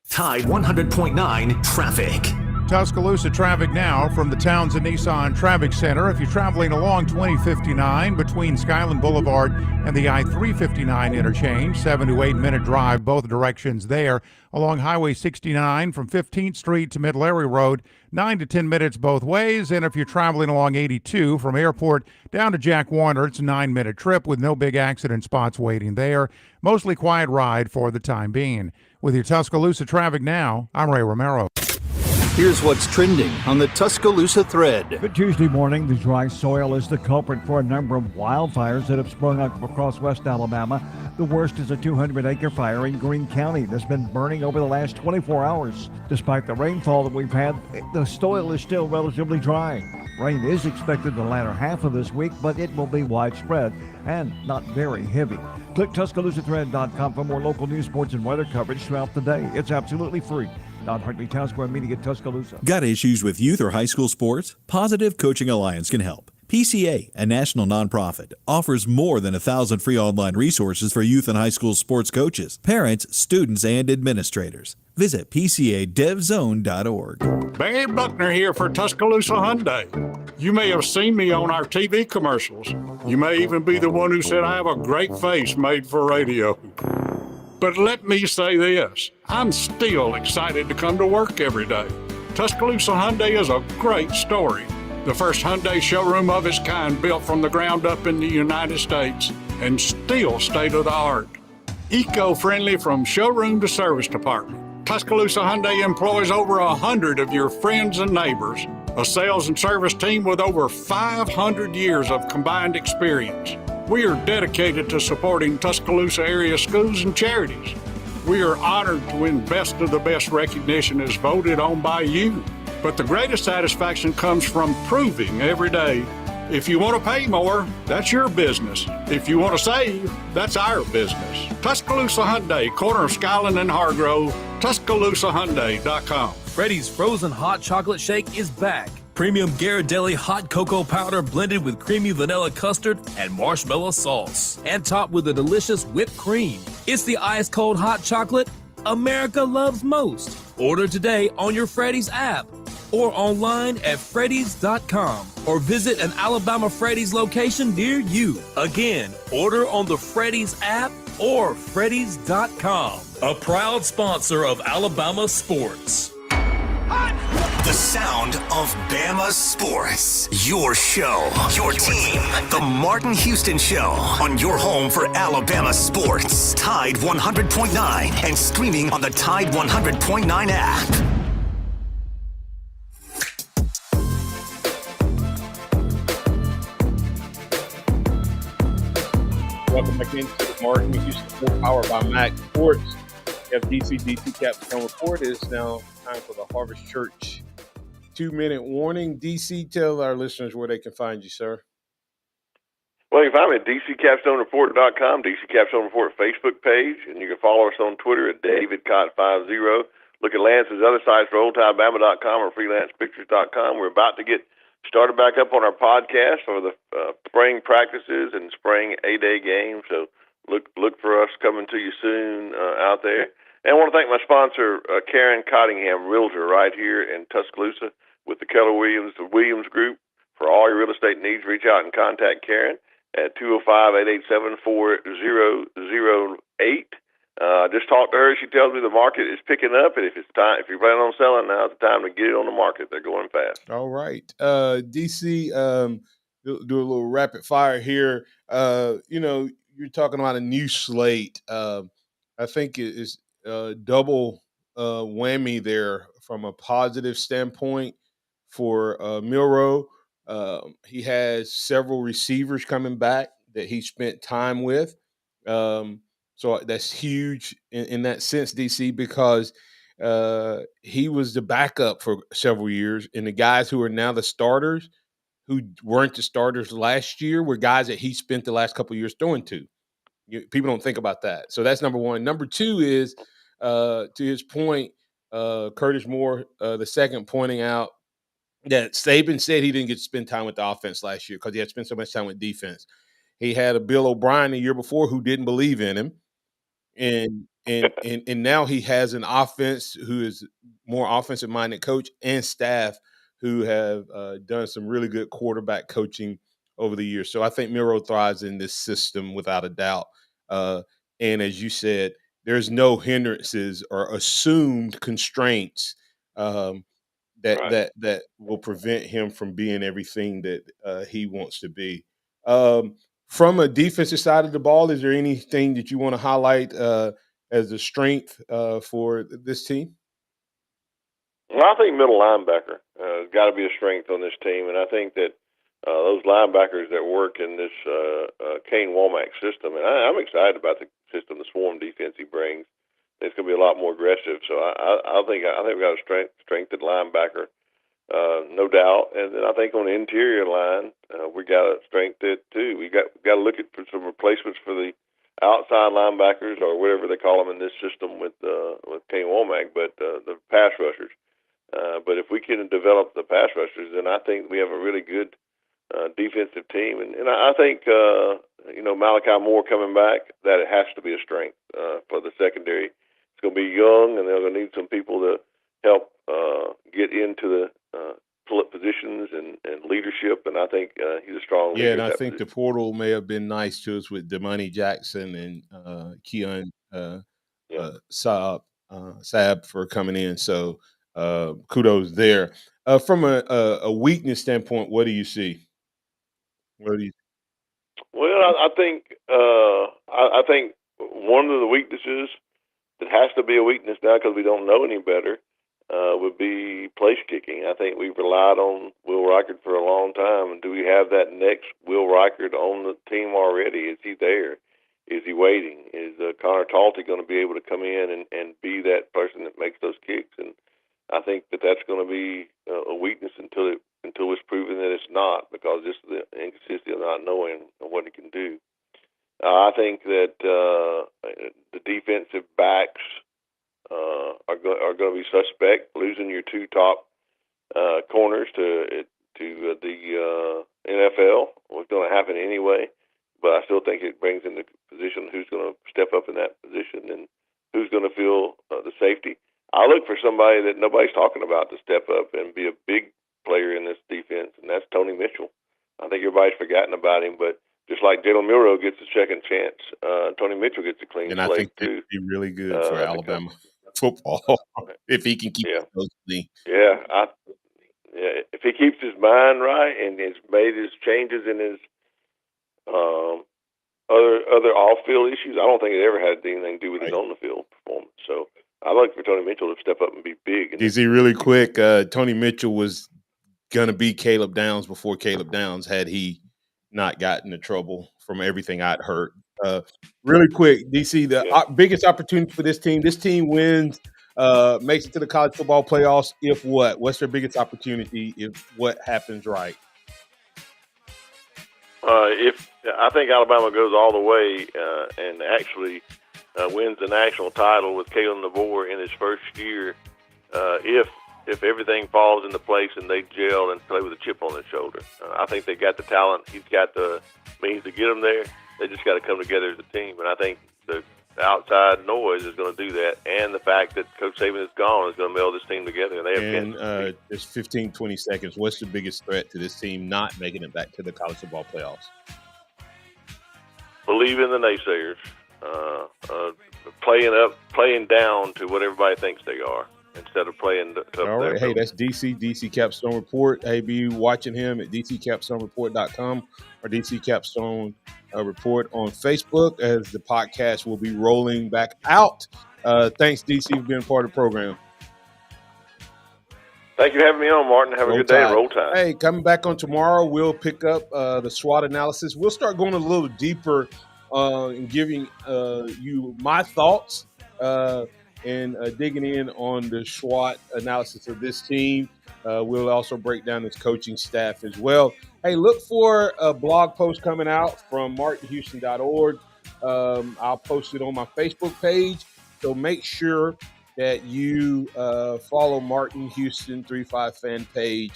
Tide 100.9 traffic. Tuscaloosa traffic now from the Townsend Nissan Traffic Center. If you're traveling along 2059 between Skyland Boulevard and the I-359 interchange, 7 to 8 minute drive both directions there. Along Highway 69 from 15th Street to Mid-Larry Road, 9 to 10 minutes both ways. And if you're traveling along 82 from Airport down to Jack Warner, it's a 9-minute trip with no big accident spots waiting there. Mostly quiet ride for the time being. With your Tuscaloosa traffic now, I'm Ray Romero. Here's what's trending on the Tuscaloosa thread. Good Tuesday morning. The dry soil is the culprit for a number of wildfires that have sprung up across West Alabama. The worst is a 200-acre fire in Greene County that's been burning over the last 24 hours. Despite the rainfall that we've had, the soil is still relatively dry. Rain is expected the latter half of this week, but it will be widespread and not very heavy. Click TuscaloosaThread.com for more local news, sports, and weather coverage throughout the day. It's absolutely free. Don Hartley, Town Square Media, Tuscaloosa. Got issues with youth or high school sports? Positive Coaching Alliance can help. PCA, a national nonprofit, offers more than 1,000 free online resources for youth and high school sports coaches, parents, students, and administrators. Visit PCADevZone.org. Barry Buckner here for Tuscaloosa Hyundai. You may have seen me on our TV commercials. You may even be the one who said I have a great face made for radio. But let me say this, I'm still excited to come to work every day. Tuscaloosa Hyundai is a great story. The first Hyundai showroom of its kind built from the ground up in the United States and still state-of-the-art. Eco-friendly from showroom to service department. Tuscaloosa Hyundai employs over 100 of your friends and neighbors, a sales and service team with over 500 years of combined experience. We are dedicated to supporting Tuscaloosa area schools and charities. We are honored to win Best of the Best recognition as voted on by you. But the greatest satisfaction comes from proving every day. If you want to pay more, that's your business. If you want to save, that's our business. Tuscaloosa Hyundai, corner of Skyland and Hargrove, TuscaloosaHyundai.com. Freddy's Frozen Hot Chocolate Shake is back. Premium Ghirardelli hot cocoa powder blended with creamy vanilla custard and marshmallow sauce. And topped with a delicious whipped cream. It's the ice-cold hot chocolate America loves most. Order today on your Freddy's app or online at Freddy's.com or visit an Alabama Freddy's location near you. Again, order on the Freddy's app or Freddy's.com. A proud sponsor of Alabama Sports. The sound of Bama sports. Your show, your team. The Martin Houston Show on your home for Alabama sports. Tide 100.9 and streaming on the Tide 100.9 app. Welcome back into the Martin Houston Show, powered by MaX Sports. We have DC Capstone Report. It is now time for the Harvest Church 2-minute warning. DC, tell our listeners where they can find you, sir. Well, you can find me at DCCapstoneReport.com, DC Capstone Report Facebook page, and you can follow us on Twitter at DavidCott50. Look at Lance's other sites for OldTimeBama.com or FreelancePictures.com. We're about to get started back up on our podcast for the spring practices and spring A-Day games, so look for us coming to you soon out there. And I want to thank my sponsor, Karen Cottingham, Realtor, right here in Tuscaloosa with the Keller Williams Group. For all your real estate needs, reach out and contact Karen at 205-887-4008. Just talked to her. She tells me the market is picking up, and if you're planning on selling, now's the time to get it on the market. They're going fast. All right. DC, do a little rapid fire here. You're talking about a new slate. I think it is double whammy there from a positive standpoint for Milroe. He has several receivers coming back that he spent time with. So that's huge in that sense, DC, because he was the backup for several years. And the guys who are now the starters, who weren't the starters last year, were guys that he spent the last couple of years throwing to. People don't think about that. So that's number one. Number two is, to his point, Curtis Moore, the second, pointing out that Saban said he didn't get to spend time with the offense last year because he had spent so much time with defense. He had a Bill O'Brien the year before who didn't believe in him. And now he has an offense who is more offensive-minded coach and staff who have done some really good quarterback coaching over the years. So I think Milroe thrives in this system without a doubt. And as you said, there's no hindrances or assumed constraints that will prevent him from being everything that he wants to be. From a defensive side of the ball, is there anything that you want to highlight as a strength for this team? Well, I think middle linebacker has got to be a strength on this team, and I think that those linebackers that work in this Kane Womack system, and I'm excited about the system, the swarm defense he brings. It's going to be a lot more aggressive. So I think we got a strengthened linebacker, no doubt. And then I think on the interior line, we got to strengthen it too. We got to look at some replacements for the outside linebackers or whatever they call them in this system with Kane Womack, but the pass rushers. But if we can develop the pass rushers, then I think we have a really good defensive team. And I think, Malachi Moore coming back, that it has to be a strength for the secondary. It's going to be young, and they're going to need some people to help get into the positions and leadership. And I think he's a strong leader. Yeah, and I think the portal may have been nice to us with Damani Jackson and Keon Saab for coming in. So kudos there. From a weakness standpoint, what do you see? Well, I think one of the weaknesses that has to be a weakness now because we don't know any better would be place kicking. I think we've relied on Will Reichard for a long time. And do we have that next Will Reichard on the team already? Is he there? Is he waiting? Is Connor Talty going to be able to come in and be that person that makes those kicks? And I think that's going to be a weakness until it's proven that it's not, because just the inconsistency of not knowing what he can do. I think that the defensive backs are going to be suspect. Losing your two top corners to the NFL was going to happen anyway. But I still think it brings into position who's going to step up in that position and who's going to feel the safety. I look for somebody that nobody's talking about to step up and be a big player in this defense, and that's Tony Mitchell. I think everybody's forgotten about him, but just like Jalen Milroe gets a second chance, Tony Mitchell gets a clean slate, And I think too. he'd be really good for Alabama football if he can keep it close clean. Yeah, if he keeps his mind right and has made his changes in his other off-field issues, I don't think it ever had anything to do with his on-the-field performance. So I like for Tony Mitchell to step up and be big. DC, really quick, Tony Mitchell was going to be Caleb Downs before Caleb Downs had he not gotten in trouble from everything I'd heard. Really quick, DC, the biggest opportunity for this team wins, makes it to the college football playoffs. If what? What's their biggest opportunity if what happens right? If I think Alabama goes all the way and actually wins the national title with Kalen DeBoer in his first year, if everything falls into place and they gel and play with a chip on their shoulder, I think they got the talent. He's got the means to get them there. They just got to come together as a team, and I think the outside noise is going to do that, and the fact that Coach Saban is gone is going to meld this team together. And they have just 15, 20 seconds. What's the biggest threat to this team not making it back to the college football playoffs? Believe in the naysayers. Playing down to what everybody thinks they are instead of playing up. All right. Hey, that's DC Capstone Report. Hey, be watching him at dccapstonereport.com or DC Capstone Report on Facebook as the podcast will be rolling back out. Thanks, DC, for being part of the program. Thank you for having me on, Martin. Have a good day. Roll Tide. Hey, coming back on tomorrow, we'll pick up the SWOT analysis. We'll start going a little deeper and giving you my thoughts and digging in on the SWOT analysis of this team. We'll also break down this coaching staff as well. Hey, look for a blog post coming out from martinhouston.org. I'll post it on my Facebook page. So make sure that you follow Martin Houston 35 fan page.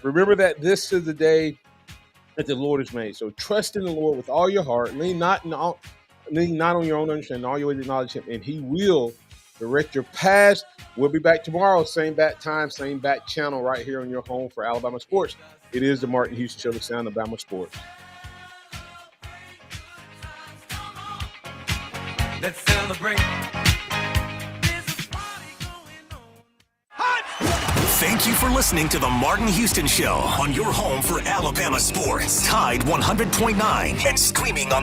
Remember that this is the day that the Lord has made. So trust in the Lord with all your heart. Lean not on your own understanding. All your ways acknowledge Him, and He will direct your paths. We'll be back tomorrow, same bat time, same bat channel, right here on your home for Alabama sports. It is the Martin Houston Show, the sound of Alabama sports. Let's celebrate. Thank you for listening to the Martin Houston Show on your home for Alabama sports. Tide 100.9 and streaming on